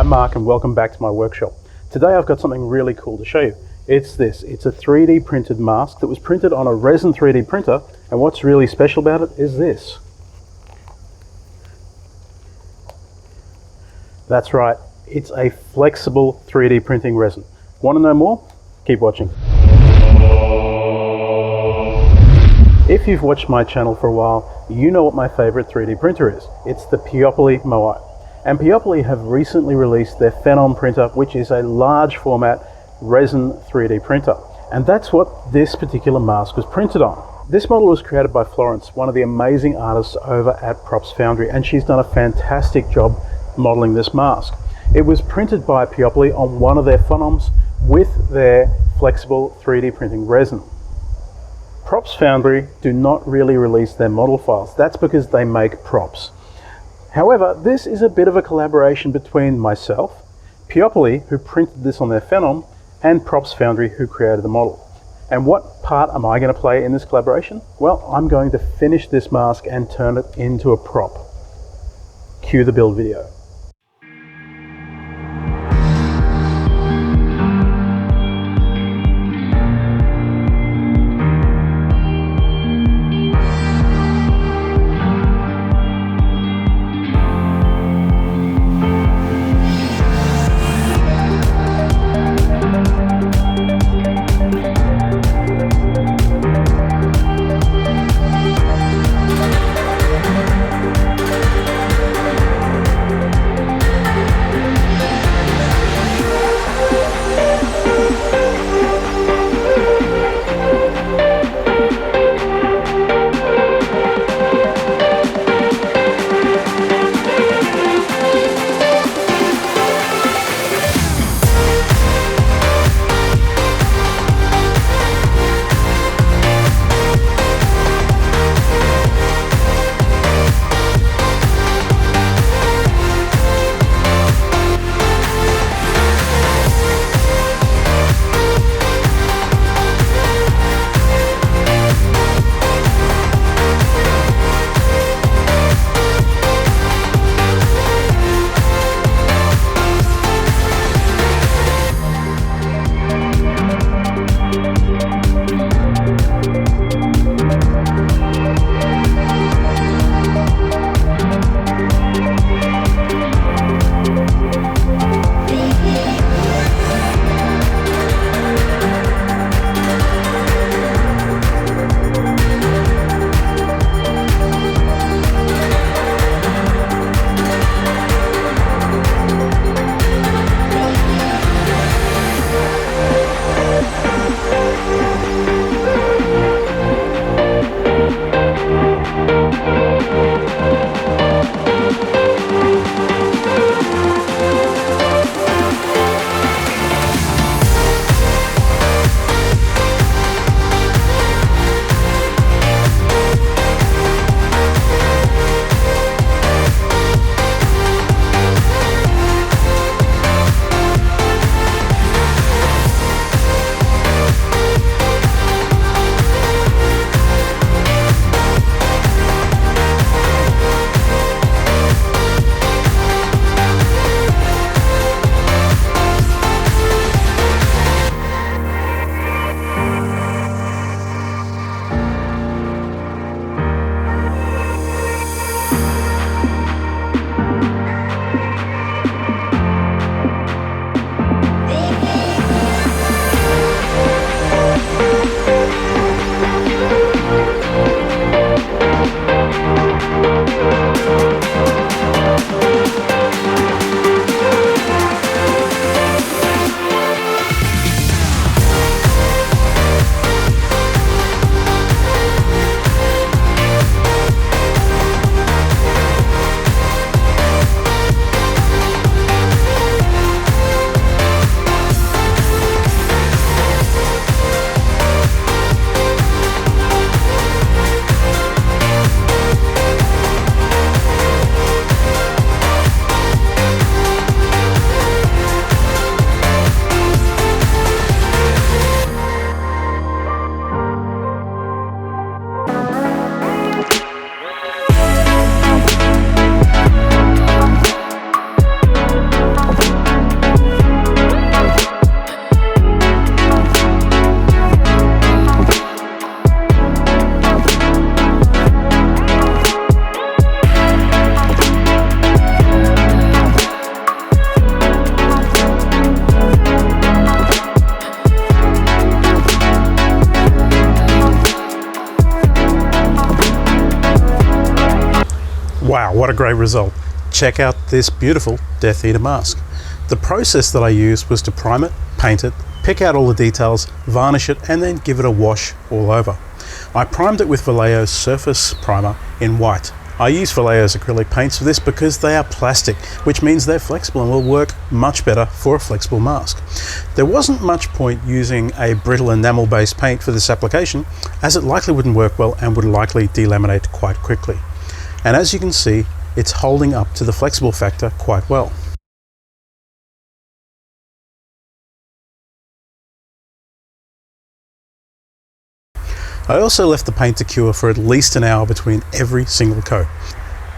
I'm Mark and welcome back to my workshop. Today I've got something really cool to show you. It's this. It's a 3D printed mask that was printed on a resin 3D printer, and what's really special about it is this. That's right, it's a flexible 3D printing resin. Want to know more? Keep watching. If you've watched my channel for a while, you know what my favorite 3D printer is. It's the Peopoly Moai. And Peopoly have recently released their Phenom printer, which is a large format resin 3D printer. And that's what this particular mask was printed on. This model was created by Florence, one of the amazing artists over at Props Foundry, and she's done a fantastic job modeling this mask. It was printed by Peopoly on one of their Phenoms with their flexible 3D printing resin. Props Foundry do not really release their model files. That's because they make props. However, this is a bit of a collaboration between myself, Peopoly, who printed this on their Phenom, and Props Foundry, who created the model. And what part am I going to play in this collaboration? Well, I'm going to finish this mask and turn it into a prop. Cue the build video. what a great result. Check out this beautiful Death Eater mask. The process that I used was to prime it, paint it, pick out all the details, varnish it, and then give it a wash all over. I primed it with Vallejo's Surface Primer in white. I use Vallejo's acrylic paints for this because they are plastic, which means they're flexible and will work much better for a flexible mask. There wasn't much point using a brittle enamel based paint for this application, as it likely wouldn't work well and would likely delaminate quite quickly. And as you can see, it's holding up to the flexible factor quite well. I also left the paint to cure for at least an hour between every single coat.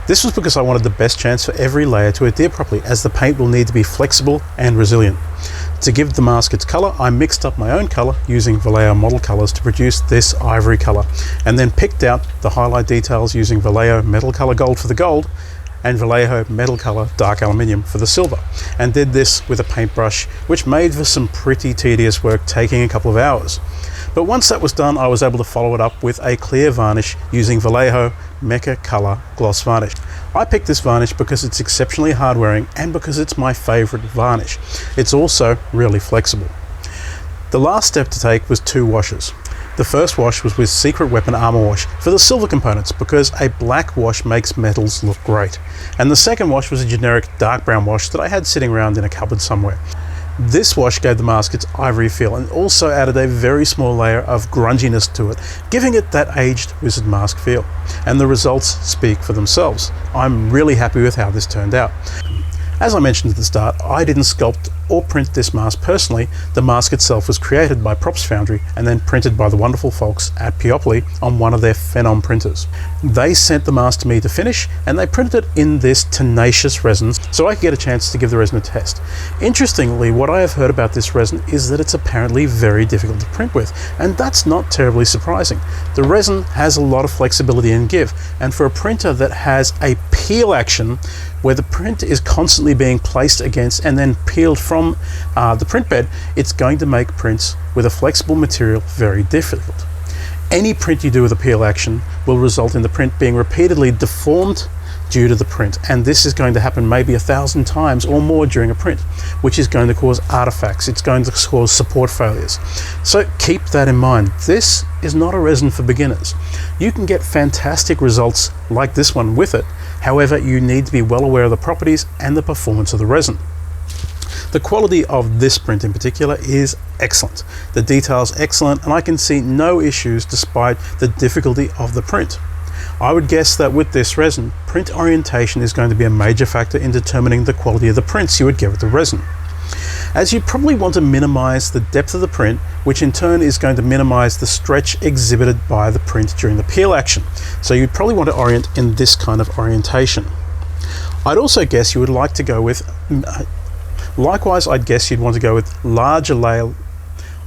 This was because I wanted the best chance for every layer to adhere properly, as the paint will need to be flexible and resilient. To give the mask its colour, I mixed up my own colour using Vallejo model colours to produce this ivory colour, and then picked out the highlight details using Vallejo Metal Colour Gold for the gold and Vallejo Metal Colour Dark Aluminium for the silver, and did this with a paintbrush, which made for some pretty tedious work, taking a couple of hours. But once that was done, I was able to follow it up with a clear varnish using Vallejo Mecha Color Gloss Varnish. I picked this varnish because it's exceptionally hard wearing and because it's my favourite varnish. It's also really flexible. The last step to take was 2 washes. The first wash was with Secret Weapon Armor Wash for the silver components, because a black wash makes metals look great. And the second wash was a generic dark brown wash that I had sitting around in a cupboard somewhere. This wash gave the mask its ivory feel and also added a very small layer of grunginess to it, giving it that aged wizard mask feel. And the results speak for themselves. I'm really happy with how this turned out. As I mentioned at the start, I didn't sculpt or print this mask personally. The mask itself was created by Props Foundry and then printed by the wonderful folks at Peopoly on one of their Phenom printers. They sent the mask to me to finish, and they printed it in this tenacious resin so I could get a chance to give the resin a test. Interestingly, what I have heard about this resin is that it's apparently very difficult to print with, and that's not terribly surprising. The resin has a lot of flexibility and give, and for a printer that has a peel action where the print is constantly being placed against and then peeled from the print bed, it's going to make prints with a flexible material very difficult. Any print you do with a peel action will result in the print being repeatedly deformed due to the print, and this is going to happen maybe 1,000 times or more during a print, which is going to cause artifacts. It's going to cause support failures. So keep that in mind. This is not a resin for beginners. You can get fantastic results like this one with it. However, you need to be well aware of the properties and the performance of the resin. The quality of this print in particular is excellent. The detail's excellent, and I can see no issues despite the difficulty of the print. I would guess that with this resin, print orientation is going to be a major factor in determining the quality of the prints you would get with the resin. As you probably want to minimize the depth of the print, which in turn is going to minimize the stretch exhibited by the print during the peel action. So you'd probably want to orient in this kind of orientation. I'd also guess you would like to go with likewise, I'd guess you'd want to go with larger layer.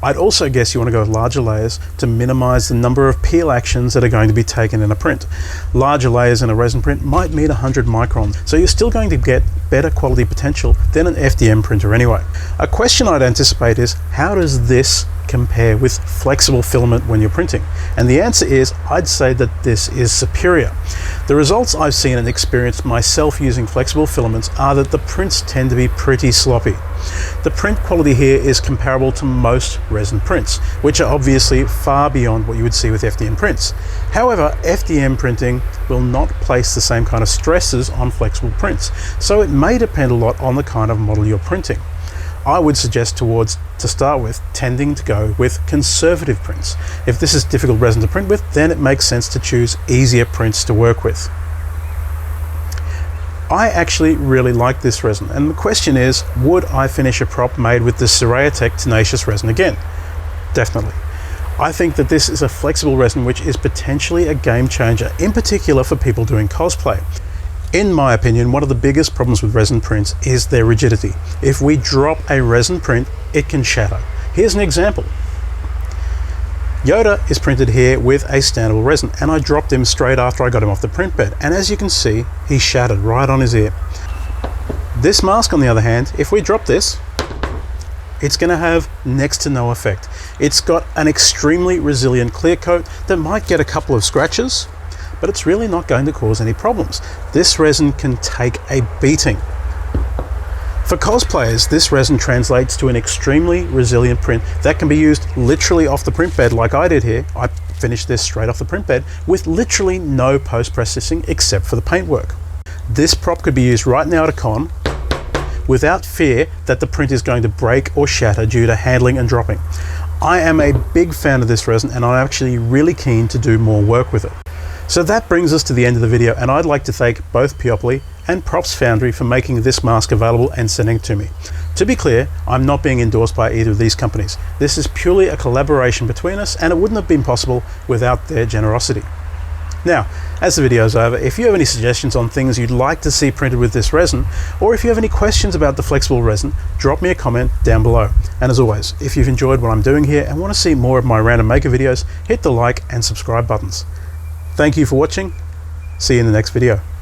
I'd also guess you want to go with larger layers to minimize the number of peel actions that are going to be taken in a print. Larger layers in a resin print might mean 100 micron, so you're still going to get better quality potential than an FDM printer anyway. A question I'd anticipate is, how does this compare with flexible filament when you're printing? And the answer is, I'd say that this is superior. The results I've seen and experienced myself using flexible filaments are that the prints tend to be pretty sloppy. The print quality here is comparable to most resin prints, which are obviously far beyond what you would see with FDM prints. However, FDM printing will not place the same kind of stresses on flexible prints, so it may depend a lot on the kind of model you're printing. I would suggest to start with, tending to go with conservative prints. If this is difficult resin to print with, then it makes sense to choose easier prints to work with. I actually really like this resin, and the question is, would I finish a prop made with the Siraya-Tech tenacious resin again? Definitely. I think that this is a flexible resin which is potentially a game changer, in particular for people doing cosplay. In my opinion, one of the biggest problems with resin prints is their rigidity. If we drop a resin print, it can shatter. Here's an example. Yoda is printed here with a standable resin, and I dropped him straight after I got him off the print bed, and as you can see, he shattered right on his ear. This mask, on the other hand, if we drop this, it's going to have next to no effect. It's got an extremely resilient clear coat that might get a couple of scratches, but it's really not going to cause any problems. This resin can take a beating. For cosplayers, this resin translates to an extremely resilient print that can be used literally off the print bed like I did here. I finished this straight off the print bed with literally no post-processing except for the paintwork. This prop could be used right now at a con without fear that the print is going to break or shatter due to handling and dropping. I am a big fan of this resin and I'm actually really keen to do more work with it. So that brings us to the end of the video, and I'd like to thank both Peopoly and Props Foundry for making this mask available and sending it to me. To be clear, I'm not being endorsed by either of these companies. This is purely a collaboration between us, and it wouldn't have been possible without their generosity. Now, as the video is over, if you have any suggestions on things you'd like to see printed with this resin, or if you have any questions about the flexible resin, drop me a comment down below. And as always, if you've enjoyed what I'm doing here and want to see more of my Random Maker videos, hit the like and subscribe buttons. Thank you for watching. See you in the next video.